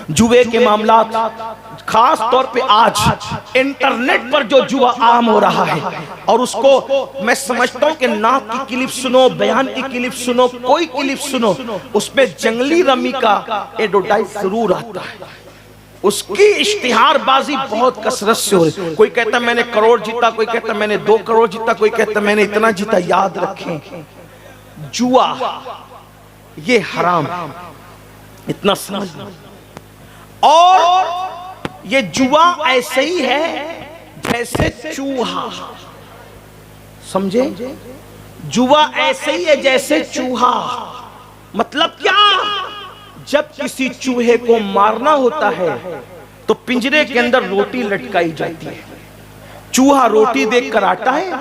جوے کے معاملات، خاص طور پہ آج انٹرنیٹ پر جو جوا عام ہو رہا ہے، اور اس کو میں سمجھتا ہوں کہ نعت کی کلپ سنو، بیان کی کلپ سنو، کوئی کلپ سنو، اس پہ جنگلی رمی کا ایڈورٹائز ضرور آتا ہے، اس کی اشتہار بازی بہت کثرت سے ہو رہی ہے۔ کوئی کہتا ہے میں نے کروڑ جیتا، کوئی کہتا ہے میں نے 2 کروڑ جیتا، کوئی کہتا ہے میں نے اتنا جیتا۔ یاد رکھیں جوا یہ حرام، اتنا سمجھنا۔ اور یہ جوا ایسے ہی ہے جیسے چوہا، سمجھے؟ جوا ایسے ہی ہے جیسے چوہا۔ مطلب کیا؟ جب کسی چوہے کو مارنا ہوتا ہے تو پنجرے کے اندر روٹی لٹکائی جاتی ہے، چوہا روٹی دیکھ کر آتا ہے،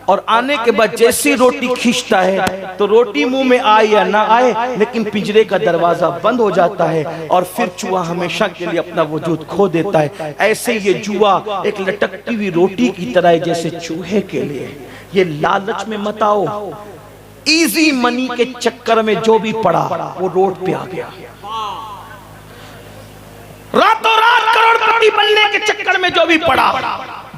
اور آنے کے بعد جیسی روٹی کھینچتا ہے تو روٹی منہ میں آئے یا نہ آئے لیکن پنجرے کا دروازہ بند ہو جاتا ہے، اور پھر چوہا ہمیشہ کے لیے اپنا وجود کھو دیتا ہے۔ ایسے یہ جوا ایک لٹکتی ہوئی روٹی کی طرح ہے جیسے چوہے کے لیے۔ یہ لالچ میں مت آؤ، ایزی منی کے چکر میں جو بھی پڑا وہ روڈ پہ آ گیا، راتوں رات کروڑ پتی بننے کے چکر میں جو بھی پڑا،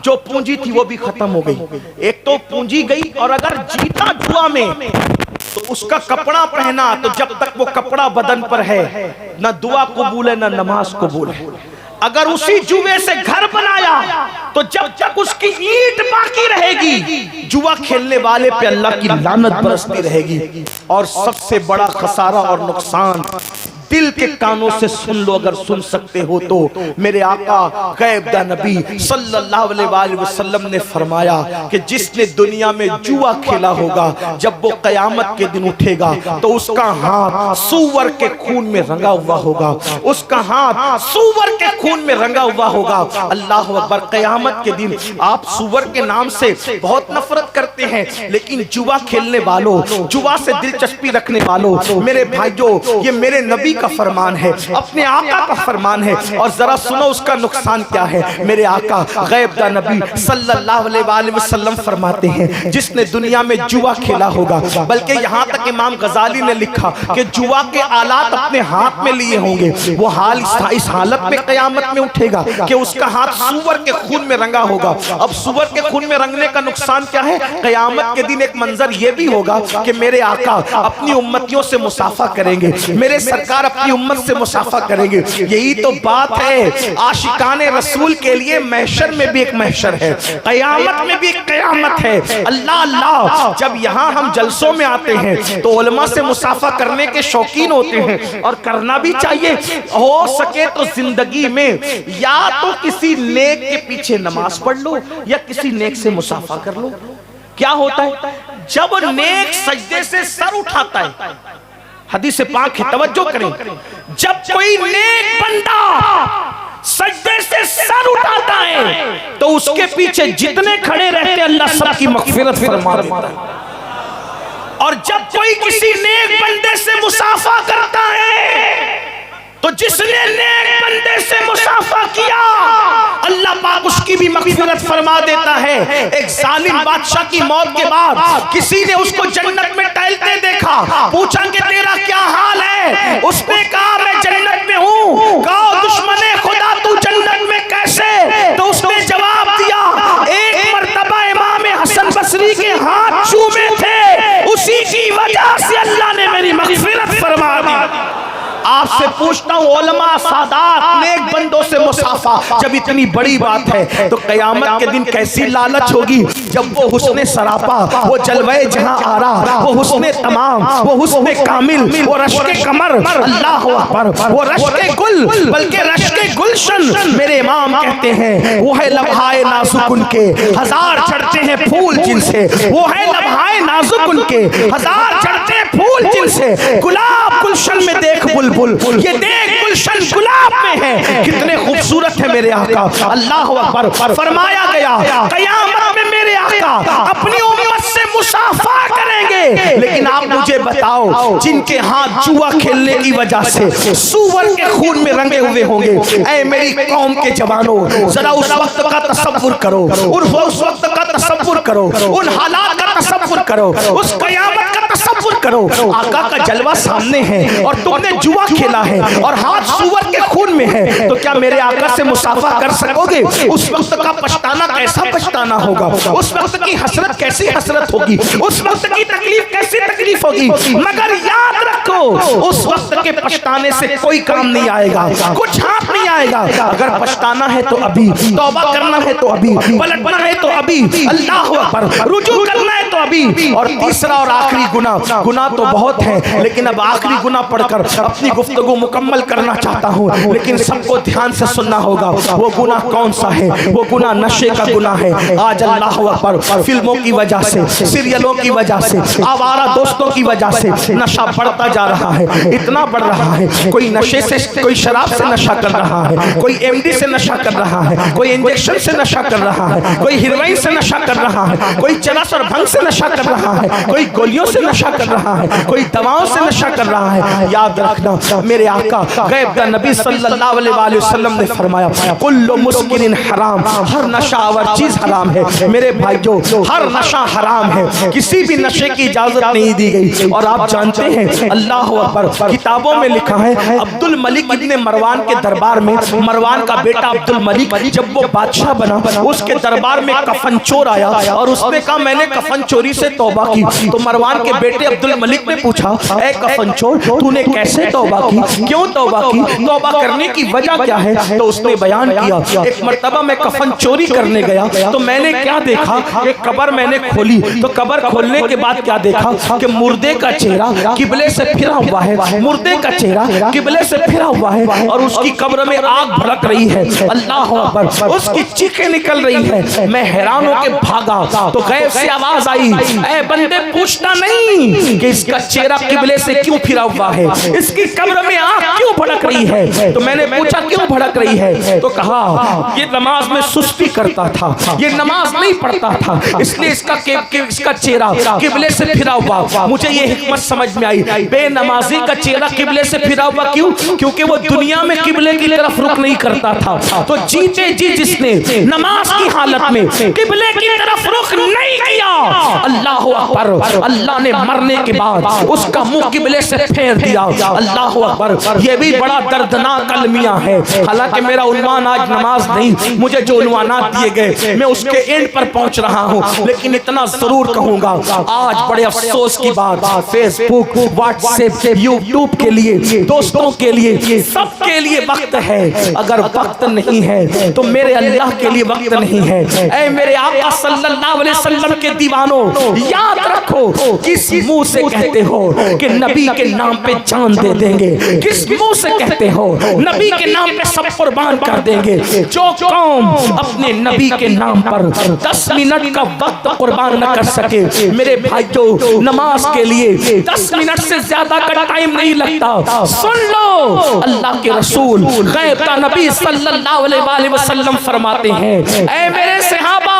جو پونجی تھی وہ بھی ختم ہو گئی۔ ایک تو پونجی گئی، اور اگر جیتا جوا میں تو اس کا کپڑا پہنا، تو جب تک وہ کپڑا بدن پر ہے نہ دعا قبول ہے نہ نماز قبول ہے۔ اگر اسی جوے سے گھر بنایا تو جب تک اس کی اینٹ باقی رہے گی جوا کھیلنے والے پہ اللہ کی لعنت برستی رہے گی۔ اور سب سے بڑا خسارہ اور نقصان دل کے کانوں سے سن لو، اگر سن سکتے ہو تو، میرے آقا غیب دا نبی صلی اللہ علیہ وآلہ وسلم نے فرمایا کہ جس نے دنیا میں جوا کھیلا ہوگا جب وہ قیامت کے دن اٹھے گا تو اس کا ہاتھ سور کے خون میں رنگا ہوا ہوگا، اس کا ہاتھ سور کے خون میں رنگا ہوا ہوگا۔ اللہ اکبر۔ قیامت کے دن آپ سور کے نام سے بہت نفرت کرتے ہیں، لیکن جوا کھیلنے والوں، جوا سے دلچسپی رکھنے والوں، میرے بھائیوں، یہ میرے نبی کا فرمان ہے، اپنے آقا کا فرمان ہے، اور ذرا سنو اس کا نقصان کیا ہے۔ میرے آقا غیب دا نبی صلی اللہ علیہ وآلہ وسلم فرماتے ہیں جس نے دنیا میں جوا کھیلا ہوگا، بلکہ یہاں تک امام غزالی نے لکھا کہ جوا کے آلات اپنے ہاتھ میں لیے ہوں گے، وہ حال اس حالت میں قیامت میں اٹھے گا کہ اس کا ہاتھ سور کے خون میں رنگا ہوگا۔ اب سور کے خون میں رنگنے کا نقصان کیا ہے؟ قیامت کے دن ایک منظر یہ بھی ہوگا کہ میرے آقا اپنی امتیوں سے مصافحہ کریں گے، میرے سرکار اپنی امت سے مصافحہ کریں گے۔ یہی تو بات ہے، عاشقان رسول کے لیے محشر میں بھی ایک محشر ہے، قیامت میں بھی ایک قیامت ہے۔ اللہ اللہ، جب یہاں ہم جلسوں میں آتے ہیں تو علماء سے مصافحہ کرنے کے شوقین ہوتے ہیں، اور کرنا بھی چاہیے۔ ہو سکے تو زندگی میں یا تو کسی نیک کے پیچھے نماز پڑھ لو یا کسی نیک سے مصافحہ کر لو۔ کیا ہوتا ہے جب نیک سجدے سے سر اٹھاتا ہے؟ حدیث پاک ہے، توجہ کریں، جب کوئی نیک بندہ سجدے سے سر اٹھاتا ہے تو اس کے پیچھے جتنے کھڑے رہتے ہیں اللہ سب کی مغفرت فرما دیتا ہے۔ اور جب کوئی کسی نیک بندے سے مصافحہ کرتا ہے تو جس نے نیک بندے سے مصافحہ کیا اللہ پاک اس کی بھی مغفرت فرما دیتا ہے۔ ایک ظالم بادشاہ کی موت کے بعد کسی نے اس کو جنت میں ٹہلتے دیکھا، پوچھا کہ تیرا کیا حال ہے؟ اس نے کہا میں جنت میں ہوں۔ کہا دشمن خدا تو جنت میں کیسے؟ تو اس نے جواب دیا ایک مرتبہ امام حسن بصری کے ہاتھ چومے تھے، اسی کی وجہ سے اللہ نے میری مغفرت فرما دی۔ آپ سے پوچھتا ہوں علماء سادات نیک بندوں سے مصافحہ جب اتنی بڑی بات ہے تو قیامت کے دن کیسی لالچ ہوگی جب وہ حسن سراپا، وہ جلوہ جہاں آرا، وہ حسن تمام، وہ حسن کامل، وہ رشک کمر، اللہ اکبر، وہ رشک گل بلکہ رشک گلشن، میرے امام کہتے ہیں وہ ہے لمحائے نازک ان کے ہزار چڑھتے ہیں پھول جن سے، وہ ہے لمحائے نازک ان کے ہزار چڑھتے ہیں پھول جن سے، گلاب گلشن میں دیکھ بلبل، یہ دیکھ گلشن گلاب میں ہے، کتنے خوبصورت ہے میرے آقا۔ اللہ اکبر۔ فرمایا گیا قیامت میں میرے آقا اپنی امت سے مصافحہ کریں گے، لیکن آپ مجھے بتاؤ جن کے ہاتھ جوا کھیلنے کی وجہ سے سور کے خون میں رنگے ہوئے ہوں گے، اے میری قوم کے جوانوں ذرا اس وقت کا تصور کرو، اس وقت کا تصور کرو، ان حالات کا تصور کرو، اس قیامت کا تصور کرو آقا کا جلوہ سامنے ہے اور تم نے جوا کھیلا ہے اور ہاتھ سور کے خون میں ہے، تو کیا میرے آقا سے مصافحہ کر سکو گے؟ اس وقت کا پچھتانا کیسا پچھتانا ہوگا، اس وقت کی حسرت کیسی حسرت ہوگی، اس وقت کی تکلیف کیسی تکلیف ہوگی۔ مگر یاد رکھو اس وقت کے پچھتانے سے کوئی کام نہیں آئے گا، کچھ ہاتھ نہیں آئے گا۔ اگر پچھتانا ہے تو ابھی، توبہ کرنا ہے تو ابھی، پلٹنا ہے تو ابھی، اللہ اکبر، رجوع کرنا ہے تو ابھی۔ اور تیسرا اور آخری گناہ تو بہت ہے، لیکن اب آخری گناہ پڑھ کر اپنی گفتگو مکمل کرنا چاہتا ہوں، لیکن سب کو دھیان سے سننا ہوگا۔ وہ گناہ کون سا ہے؟ وہ گناہ نشے کا گناہ ہے۔ آج اللہ اکبر فلموں کی وجہ سے، سیریلوں کی وجہ سے، آوارہ دوستوں کی وجہ سے نشہ بڑھتا جا رہا ہے، اتنا بڑھ رہا ہے۔ کوئی نشے سے، کوئی شراب سے نشہ کر رہا ہے، کوئی ایم ڈی سے نشہ کر رہا ہے، کوئی انجیکشن سے نشہ کر رہا ہے، کوئی ہیروئن سے نشہ کر رہا ہے، کوئی چرس اور بھنگ سے نشہ کر رہا ہے، کوئی گولیوں سے نشہ کر رہا ہے، کوئی دواؤں سے نشہ کر رہا ہے۔ یاد رکھنا میرے آقا غیب کا نبی صلی اللہ علیہ وآلہ وسلم نے فرمایا کل مسکر حرام، ہر نشہ آور چیز حرام ہے۔ میرے بھائیو ہر نشہ حرام ہے، کسی بھی نشے کی اجازت نہیں دی گئی۔ اور آپ جانتے ہیں اللہ اکبر کتابوں میں لکھا ہے عبد الملک ابن مروان کے دربار میں، مروان کا بیٹا عبد الملک جب وہ بادشاہ بنا، اس کے دربار میں کفن چور آیا اور اس نے کہا میں نے کفن چوری سے توبہ کی۔ تو مروان کے بیٹے عبد الملک نے پوچھا اے کفن چور تو نے کیسے توبہ کی، کیوں توبہ کی، توبہ کرنے کی وجہ کیا ہے؟ تو اس نے بیان کیا ایک مرتبہ میں کفن چوری کرنے گیا تو میں نے کیا دیکھا، ایک قبر میں نے کھولی تو قبر کھولنے کے بعد کیا دیکھا کہ مردے کا چہرہ قبلے سے پھرا ہوا ہے، مردے کا چہرہ قبلے سے پھرا ہوا ہے اور اس کی قبر میں آگ بھڑک رہی ہے۔ اللہ اکبر، اس کی چیخیں نکل رہی ہے۔ میں حیران ہو کے بھاگا تو غیب سے آواز آئی اے بندے پوچھنا نہیں کہ اس کا چہرہ قبلے سے کیوں پھرا ہوا ہے، اس کی قبر میں آگ کیوں بھڑک رہی ہے؟ تو میں نے پوچھا کیوں بھڑک رہی ہے؟ تو کہا یہ نماز میں سستی کرتا تھا، یہ نماز نہیں پڑھتا تھا، اس لیے اس کا چہرہ قبلے سے پھرا ہوا۔ مجھے یہ حکمت سمجھ میں آئی، بے نمازی کا چہرہ قبلے سے پھرا ہوا کیوں؟ کیونکہ وہ دنیا میں قبلے کی طرف رخ نہیں کرتا تھا۔ تو جیتے جی جس نے نماز کی حالت میں قبلے کی طرف رخ نہیں کیا، اللہ اکبر، اللہ نے مرنے کے بعد اس کا منہ قبلے سے پھیر دیا۔ اللہ اکبر، یہ بھی بڑا دردناک المیہ ہے۔ حالانکہ میرا عنوان آج نماز نہیں، مجھے جو عنوانات دیے گئے میں اس کے اینڈ پر پہنچ رہا ہوں، لیکن اتنا ضرور کہوں گا آج بڑے افسوس کی بات فیس بک، واٹس ایپ، یوٹیوب کے لیے، دوستوں کے لیے، سب کے لیے وقت ہے۔ اگر وقت نہیں ہے تو میرے اللہ کے لیے وقت نہیں ہے۔ اے میرے آقا صلی اللہ علیہ وسلم کے دیوانوں یاد رکھو کس منہ سے کہتے ہو کہ نبی کے نام پہ جان دے دیں گے، کس منہ سے کہتے ہو نبی کے نام پہ سب قربان کر دیں گے۔ جو قوم اپنے نبی کے نام پر 10 منٹ کا وقت قربان نہ کر سکے، میرے بھائیو نماز کے لیے 10 منٹ سے زیادہ کا ٹائم نہیں لگتا۔ سن لو اللہ کے رسول غیب کا نبی صلی اللہ علیہ وآلہ وسلم فرماتے ہیں اے میرے صحابہ،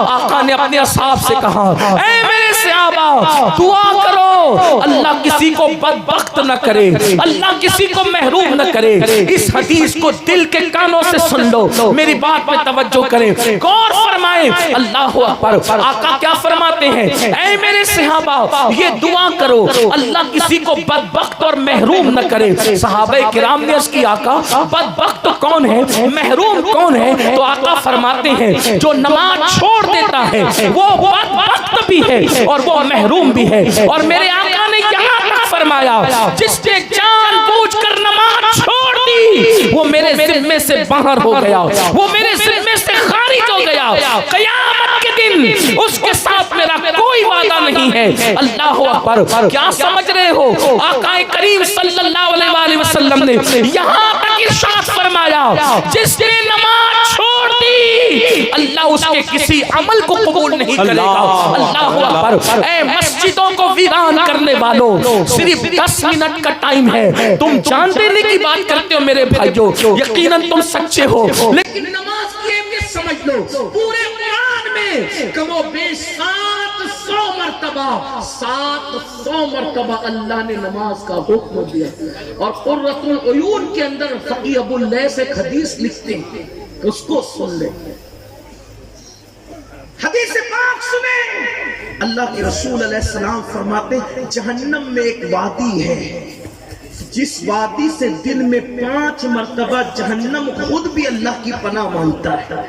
آقا نے اپنے اصحاب سے کہا اے میرے صحابہ دعا کرو اللہ کسی کو بدبخت نہ کرے، اللہ کسی کو محروم نہ کرے۔ اس حدیث کو دل کے کانوں سے سن لو، میری بات پہ توجہ کریں، غور فرمائیں۔ اللہ اکبر، آقا کیا فرماتے ہیں اے میرے صحابہ یہ دعا کرو اللہ کسی کو بدبخت اور محروم نہ کرے۔ صحابہ کرام نے اس کی آقا بدبخت کون ہے، محروم کون ہے؟ تو آقا فرماتے ہیں جو نماز چھوڑ دیتا ہے وہ بدبخت بھی ہے اور وہ محروم بھی ہے۔ اور میرے آقا نے یہاں تک فرمایا جس نے جان بوجھ کر نماز چھوڑ دی وہ میرے ذمے سے باہر ہو گیا، وہ میرے ذمے سے خارج ہو گیا، قیامت کے دن اس کے ساتھ میرا کوئی وعدہ نہیں ہے۔ اللہ اکبر، کیا سمجھ رہے ہو؟ آقا کریم صلی اللہ علیہ وآلہ وسلم نے یہاں تک ارشاد فرمایا جس نے نماز چھوڑ دی اللہ اس کے کسی عمل کو قبول نہیں کرے گا۔ اللہ اکبر، اے مسجدوں کو ویران کرنے والوں صرف 10 منٹ کا ٹائم ہے، تم جان دینے کی بات کرتے ہو میرے بھائیو، یقیناً تم سچے ہو، لیکن نماز کی اہمیت سمجھ لو۔ پورے قرآن میں کم و بیش 700 مرتبہ اللہ نے نماز کا حکم دیا۔ اور قرۃ العیون کے اندر فقی ابو اللیث ایک حدیث لکھتے ہیں، اس کو سن لیں۔ حدیث پاک سنیں، اللہ کے رسول علیہ السلام فرماتے جہنم میں ایک وادی ہے، جس وادی سے دن میں 5 مرتبہ جہنم خود بھی اللہ کی پناہ مانگتا ہے۔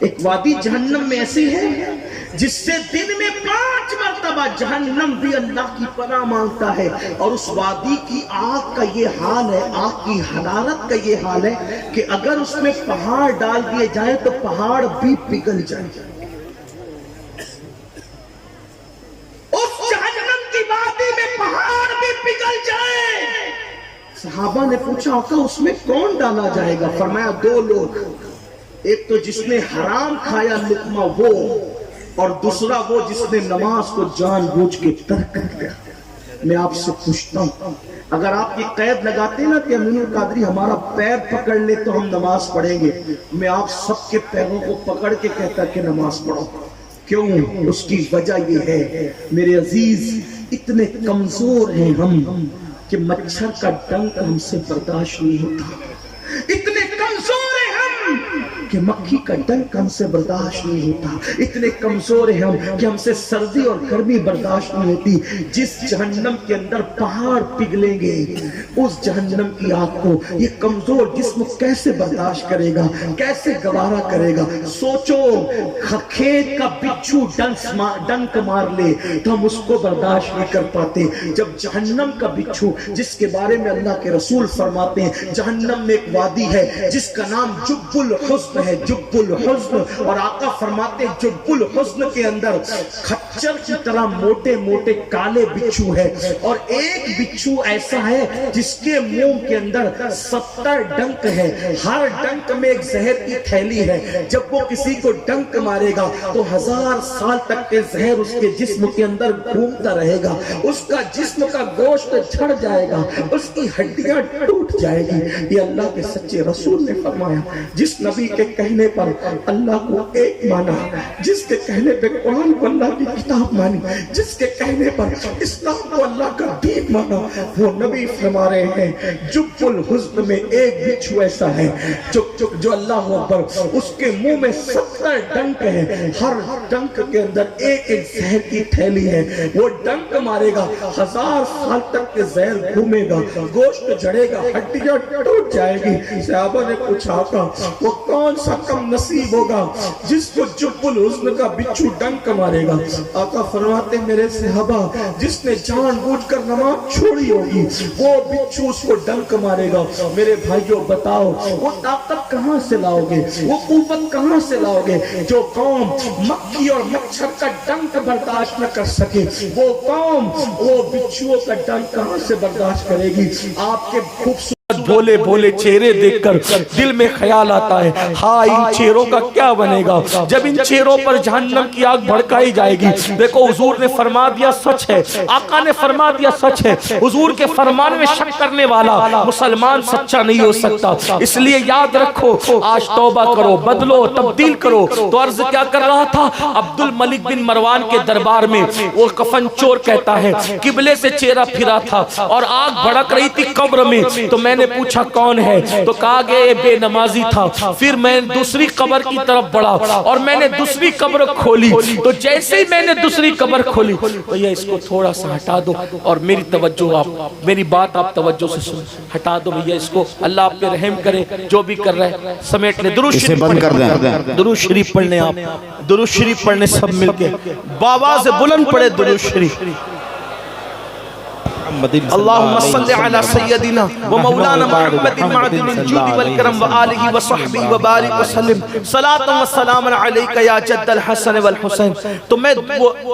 ایک وادی جہنم میں ایسی ہے جس سے دن میں 5 مرتبہ جہنم بھی اللہ کی پناہ مانگتا ہے، اور اس وادی کی آگ کا یہ حال ہے، آگ کی حرارت کا یہ حال ہے کہ اگر اس میں پہاڑ ڈال دیے جائیں تو پہاڑ بھی پگھل جائیں۔ اس جہنم کی وادی میں پہاڑ بھی پگھل جائیں۔ صحابہ نے پوچھا آقا اس میں کون ڈالا جائے گا؟ فرمایا 2 لوگ، ایک تو جس نے حرام کھایا لقمہ وہ، اور دوسرا وہ جس نے نماز کو جان بوجھ کے ترک کر دیا۔ میں آپ سے پوچھتا ہوں، اگر آپ یہ قید لگاتے نا کہ امین القادری ہمارا پیر پکڑ لے تو ہم نماز پڑھیں گے، میں آپ سب کے پیروں کو پکڑ کے کہتا کہ نماز پڑھو۔ کیوں؟ اس کی وجہ یہ ہے میرے عزیز، اتنے کمزور ہیں ہم کہ مچھر کا ڈنک ہم سے برداشت نہیں ہوتا، اتنے کمزور ہیں ہم کہ مکھی کا ڈنک ہم سے برداشت نہیں ہوتا، اتنے کمزور ہیں ہم کہ ہم سے سردی اور گرمی برداشت نہیں ہوتی۔ جس جہنم کے اندر پہاڑ پگھلیں گے، اس جہنم کی آگ کو یہ کمزور جسم کیسے برداشت کرے گا، کیسے گوارا کرے گا؟ سوچو، کھیت کا بچھو ڈنک مار لے تو ہم اس کو برداشت نہیں کر پاتے، جب جہنم کا بچھو، جس کے بارے میں اللہ کے رسول فرماتے ہیں جہنم میں ایک وادی ہے جس کا نام جب الحزن ہے، جب الحزن، اور آقا فرماتے ہیں جب الحزن کے اندر کھچر کی طرح موٹے موٹے کالے بچھو ہے، اور ایک بچھو ایسا ہے جس کے منہ کے اندر 70 ڈنک ہے، ہر ڈنک میں ایک زہر کی تھیلی ہے، جب وہ کسی کو ڈنک مارے گا تو 1000 سال تک کے زہر اس کے جسم کے اندر گھومتا رہے گا، اس کا جسم کا گوشت جھڑ جائے گا، اس کی ہڈیاں ٹوٹ جائے گی۔ یہ اللہ کے سچے رسول نے فرمایا۔ جس نبی کے کہنے پر اللہ کو ایک مانا، جس کے کہنے پہ قرآن کو اللہ کی کتاب مانی، جس کے کہنے پر اسلام کو اللہ کا دین مانا، وہ نبی فرما رہے ہیں جب الحزن میں ایک بچھو ایسا ہے جو اللہ اکبر، اس کے منہ میں 70 ڈنک ہے، ہر ڈنک کے اندر ایک ایک زہر کی تھیلی ہے، وہ ڈنک مارے گا 1000 سال تک کے زہر گھومے گا، گوشت جھڑے گا، ہڈیاں ٹوٹ جائے گی۔ صحابہ نے پوچھا آقا وہ کون سا کم نصیب ہوگا جس کو جب الحزن کا بچھو ڈنک مارے گا؟ آقا فرماتے میرے صحابہ جس نے جان بوجھ کر نماز چھوڑی ہوگی وہ بچھو اس کو ڈنک مارے گا۔ میرے بھائیوں بتاؤ وہ طاقت کہاں سے لاؤ گے، وہ قوت کہاں سے لاؤ گے؟ جو قوم مکھی اور مچھر کا ڈنک برداشت نہ کر سکے، وہ قوم وہ بچھوؤں کا ڈنک کہاں سے برداشت کرے گی؟ آپ کے خوبصورت بھولے بھولے چہرے دیکھ کر دل میں خیال آتا ہے ہاں ان چہروں کا کیا بنے گا جب ان چہروں پر جہنم کی آگ بھڑکائی جائے گی۔ دیکھو حضور نے فرما دیا سچ ہے، آقا نے فرما دیا سچ ہے، حضور کے فرمان میں شک کرنے والا مسلمان سچا نہیں ہو سکتا۔ اس لیے یاد رکھو آج توبہ کرو، بدلو، تبدیل کرو۔ تو عرض کیا کر رہا تھا؟ عبد الملک بن مروان کے دربار میں وہ کفن چور کہتا ہے قبلے سے چہرہ پھرا تھا اور آگ بھڑک رہی تھی قبر میں، تو میں نے پوچھا کون ہے؟ تو کہا گیا یہ بے نمازی تھا۔ پھر میں دوسری قبر کی طرف بڑھا اور میں نے دوسری قبر کھولی، تو جیسے ہی میں نے دوسری قبر کھولی تو یہ اس کو تھوڑا سا ہٹا دو اور میری توجہ آپ، میری بات آپ توجہ سے سن، ہٹا دو بھیا اس کو، اللہ آپ پہ رحم کرے، جو بھی کر رہے ہیں سمیٹ لیں۔ درود شریف بند کر دیں، درود شریف پڑھ لیں آپ، درود شریف پڑھنے سب مل کے باواز بلند پڑھے درود شریف۔ اللهم صل على سيدنا ومولانا محمد معدن الجود والكرم وآله وصحبه وبارك وسلم صلاة وسلام عليك يا جد الحسن والحسین۔ تو میں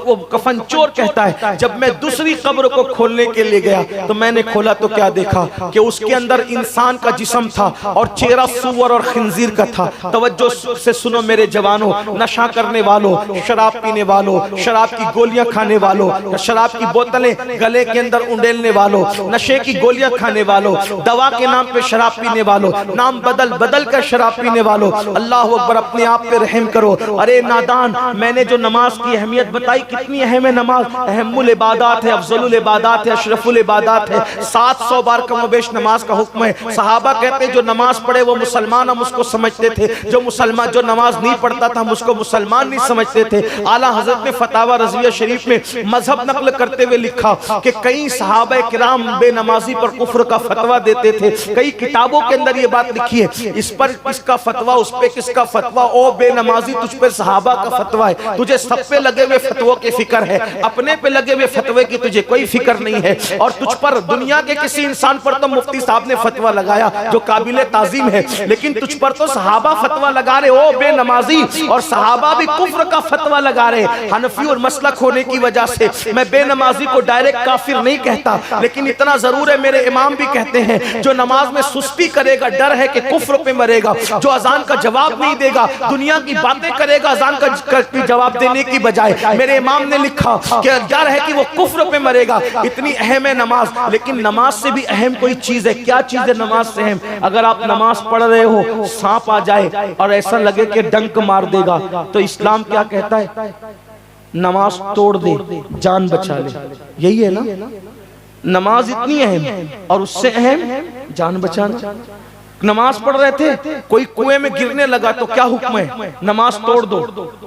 وہ کفن چور کہتا ہے جب میں دوسری قبر کو کھولنے کے لیے گیا تو میں نے کھولا تو کیا دیکھا کہ اس کے اندر انسان کا جسم تھا اور چہرہ سور اور خنزیر کا تھا۔ توجہ سے سنو میرے جوانوں، نشہ کرنے والوں، شراب پینے والوں، شراب کی گولیاں کھانے والوں، شراب کی بوتلیں گلے کے اندر انڈے اڑیلنے والوں، نشے کی گولیاں کھانے والوں، دوا کے نام پہ شراب پینے والوں، نام بدل بدل کر شراب پینے والوں، اللہ اکبر اپنے آپ پہ رحم کرو۔ ارے نادان، میں نے جو نماز کی اہمیت بتائی، کتنی اہم ہے نماز، اہم العبادات ہے، افضل العبادات ہے، اشرف العبادات ہے، 700 بار کم و بیش نماز کا حکم ہے۔ صحابہ کہتے ہیں جو نماز پڑھے وہ مسلمان، ہم اس کو سمجھتے تھے، جو نماز نہیں پڑھتا تھا ہم اس کو مسلمان نہیں سمجھتے تھے۔ اعلیٰ حضرت نے فتاوی رضویہ شریف میں مذہب نقل کرتے ہوئے لکھا کہ کئی صحابہ کرام بے نمازی پر کفر کا فتویٰ دیتے تھے، کئی کتابوں کے اندر یہ بات لکھی ہے، اس پر کس کا فتویٰ، اس پہ کس کا فتویٰ، او بے نمازی تجھ پہ صحابہ کا فتویٰ ہے، تجھے سب پہ لگے ہوئے فتووں کی فکر ہے، اپنے پہ لگے ہوئے فتوے کی تجھے کوئی فکر نہیں ہے، اور تجھ پر دنیا کے کسی انسان پر تو مفتی صاحب نے فتویٰ لگایا جو قابل تعظیم ہے، لیکن تجھ پر تو صحابہ فتویٰ لگا رہے، او بے نمازی، اور صحابہ بھی کفر کا فتویٰ لگا رہے۔ حنفی اور مسلک ہونے کی وجہ سے میں بے نمازی کو ڈائریکٹ کافر نہیں کہتا، لیکن اتنا ضرور ہے میرے امام بھی کہتے ہیں جو نماز میں سستی کرے گا ڈر ہے کہ کفر پہ مرے گا، جو اذان کا جواب نہیں دے گا، دنیا کی باتیں کرے گا اذان کا جواب دینے کی بجائے، میرے امام نے لکھا کہ ڈر ہے کہ وہ کفر پہ مرے گا۔ اتنی اہم ہے نماز، لیکن نماز سے بھی اہم کوئی چیز ہے۔ کیا چیز ہے نماز سے اہم؟ اگر آپ نماز پڑھ رہے ہو، سانپ آ جائے اور ایسا لگے کہ ڈنک مار دے گا، تو اسلام کیا کہتا ہے؟ نماز توڑ دے، جان بچا لے۔ یہی ہے نا، نماز اتنی اہم اور اس سے اہم جان بچانا۔ نماز پڑھ رہے تھے، کوئی کنویں میں گرنے لگا تو کیا حکم ہے؟ نماز توڑ دو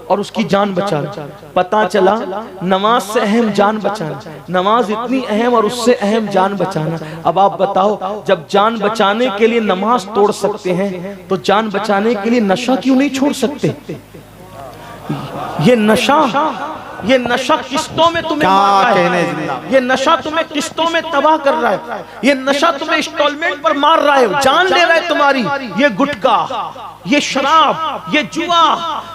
اور اس کی جان بچا لو۔ پتا چلا نماز سے اہم جان بچانا، نماز اتنی اہم اور اس سے اہم جان بچانا۔ اب آپ بتاؤ، جب جان بچانے کے لیے نماز توڑ سکتے ہیں تو جان بچانے کے لیے نشہ کیوں نہیں چھوڑ سکتے؟ یہ نشہ قسطوں میں تمہیں مار رہا ہے، یہ نشہ تمہیں قسطوں میں تباہ کر رہا ہے، یہ نشہ تمہیں انسٹالمنٹ پر مار رہا ہے، جان لے رہا ہے تمہاری۔ یہ گٹکا، یہ شراب، یہ جوا،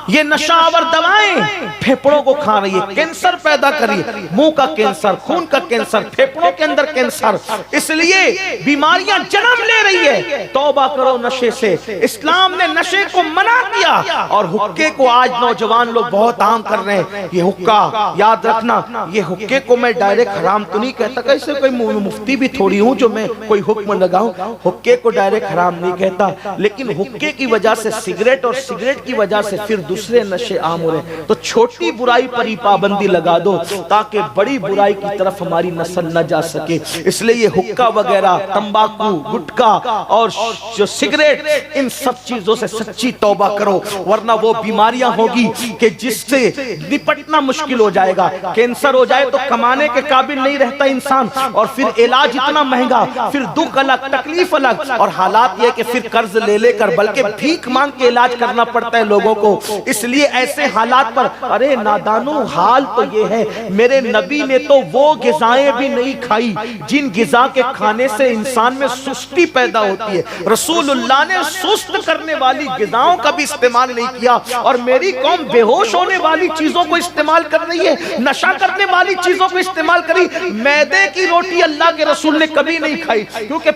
یہ نشہ آور دوائیں پھیپڑوں کو کھا رہی ہے، کینسر پیدا کر رہی ہے، منہ کا کینسر، خون کا کینسر، پھیپڑوں کے اندر کینسر، اس لیے بیماریاں جنم لے رہی ہے۔ توبہ کرو نشے سے۔ اسلام نے نشے کو منع کیا، اور حقے کو آج نوجوان لوگ بہت عام کر رہے ہیں۔ یہ حقہ یاد رکھنا، یہ حقے کو میں ڈائریکٹ حرام تو نہیں کہتا، کیسے کوئی مفتی بھی تھوڑی ہوں جو میں کوئی حکم لگاؤں، حقے کو ڈائریکٹ حرام نہیں کہتا، لیکن حقے کی وجہ سے سگریٹ اور سگریٹ کی وجہ سے پھر دوسرے نشے عام ہو رہے ہیں، تو چھوٹی برائی پر ہی پابندی لگا دو تاکہ بڑی برائی کی طرف ہماری نسل نہ جا سکے۔ اس لیے یہ حقہ وغیرہ، تمباکو، گٹکا اور جو سگریٹ، ان سب چیزوں سے سچی توبہ کرو، ورنہ وہ بیماریاں ہوگی کہ جس سے نپٹنا مشکل ہو جائے گا۔ کینسر ہو جائے تو کمانے کے قابل نہیں رہتا انسان، اور پھر علاج اتنا مہنگا، پھر دکھ الگ، تکلیف الگ، اور حالات یہ کہ پھر قرض لے لے کر بلکہ بھیک مانگ کے علاج کرنا پڑتا ہے لوگوں کو۔ اس لیے ایسے حالات پر، ارے نادانو، حال تو یہ ہے، میرے نبی نے تو وہ غذائیں بھی نہیں کھائی جن غذا کے کھانے سے انسان میں سستی پیدا ہوتی ہے۔ رسول اللہ نے سست کرنے والی غذاؤں کا بھی استعمال نہیں کیا، اور میری قوم بے ہوش ہونے والی چیزوں کو استعمال کر رہی ہے، نشہ کرنے والی چیزوں کو استعمال کری۔ میدے کی روٹی اللہ کے رسول نے کبھی نہیں کھائی، کیونکہ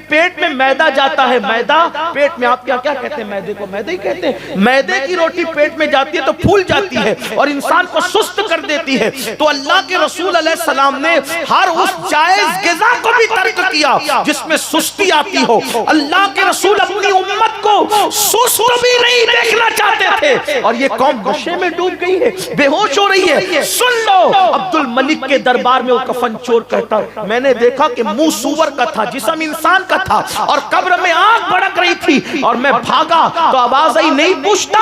پیٹ میں میدہ جاتا ہے، میدہ پیٹ میں، آپ کیا کہتے ہیں میدے کو؟ میدہ ہی کہتے ہیں۔ میدے کی روٹی پیٹ میں جاتی ہے تو پھول جاتی ہے اور انسان کو سست کر دیتی ہے، تو اللہ کے رسول علیہ السلام نے ہر اس جائز غذا کو بھی ترک کیا جس میں سستی آتی ہو۔ اللہ کے رسول اپنی امت کو سست بھی نہیں دیکھنا چاہتے تھے، اور یہ قوم نشے میں ڈوب گئی ہے، بے ہوش ہو رہی ہے۔ سن لو، عبد الملک کے دربار میں وہ کفن چور کہتا، میں نے دیکھا کہ منہ سور کا تھا، جسم انسان کا تھا، اور قبر میں آگ بھڑک رہی تھی، اور میں بھاگا تو آواز آئی، نہیں پوچھتا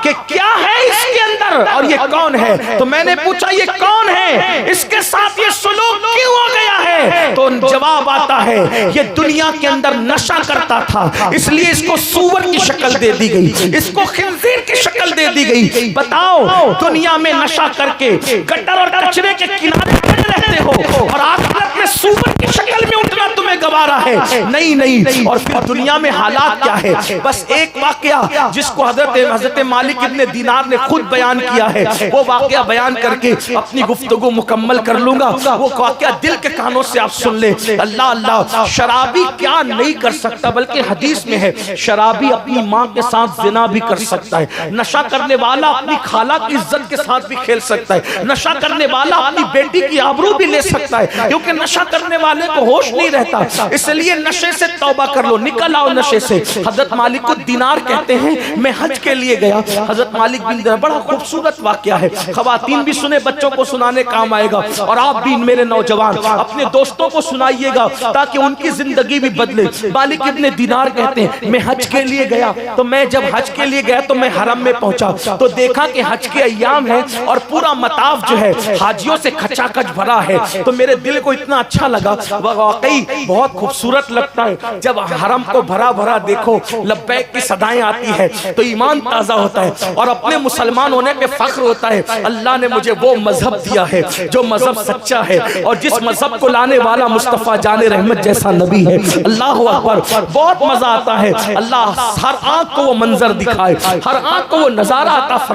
کہ کیا ہے اس کے اندر اور یہ کون ہے؟ تو میں نے پوچھا یہ کون ہے، اس کے ساتھ یہ سلوک کیوں ہو گیا ہے؟ تو جواب آتا ہے یہ دنیا کے اندر نشہ کرتا تھا، اس لیے اس کو سور کی شکل دے دی گئی، اس کو خنزیر کی شکل دے دی گئی۔ بتاؤ، دنیا میں نشہ کر کے گٹر اور کچرے کے کنارے پڑے رہتے ہو، اور آخرت میں سور کی شکل میں اٹھنا تمہیں گوارا ہے؟ نہیں۔ اور پھر دنیا میں حالات کیا ہے؟ بس ایک واقعہ جس کو حضرت مالک ابن دینار نے خود بیان کیا ہے، وہ واقعہ بیان کر کے اپنی گفتگو مکمل کر لوں گا۔ وہ واقعہ دل کے کانوں سے آپ سن لیں۔ اللہ، شرابی کیا نہیں کر سکتا، بلکہ حدیث میں ہے شرابی اپنی ماں کے ساتھ زنا بھی کر سکتا ہے، ہے، نشہ کرنے والا اپنی خالہ کی عزت کے ساتھ بھی کھیل سکتا ہے، نشہ کرنے والا اپنی بیٹی کی آبرو بھی لے سکتا ہے، کیونکہ نشہ کرنے والے کو ہوش نہیں رہتا۔ اس لیے نشے سے توبہ کر لو، نکل آؤ نشے سے۔ حضرت مالک الدینار کہتے ہیں میں حج کے لیے گیا، حضرت مالک بن دینار، بڑا خوبصورت واقعہ ہے، خواتین بھی سنیں، بچوں کو سنانے کام آئے گا، اور آپ بھی میرے نوجوان اپنے دوستوں کو سنائیے گا تاکہ ان کی زندگی بھی بدلے۔ مالک ابن دینار کہتے ہیں میں حج کے لیے گیا، تو میں جب حج کے لیے گیا تو میں حرم میں پہنچا تو دیکھا کہ حج کے ایام ہیں اور پورا مطاف جو ہے حاجیوں سے کھچا کھچ بھرا ہے، تو میرے دل کو اتنا اچھا لگا، واقعی بہت خوبصورت لگتا ہے جب حرم کو بھرا بھرا دیکھو، لبیک کی صدائیں آتی ہے تو ایمان تازہ ہوتا ہے اور اپنے مسلمان ہونے پہ فخر ہوتا ہے۔ اللہ نے مجھے وہ مذہب دیا ہے جو مذہب سچا ہے اور جس مذہب کو لانے والا مصطفیٰ جان رحمت جیسا نبی ہے۔ اللہ اکبر، بہت مزہ آتا ہے۔ اللہ ہر آنکھ کو وہ منظر دکھائے، ہر آنکھ کو وہ نظارہ عطا فرمائے۔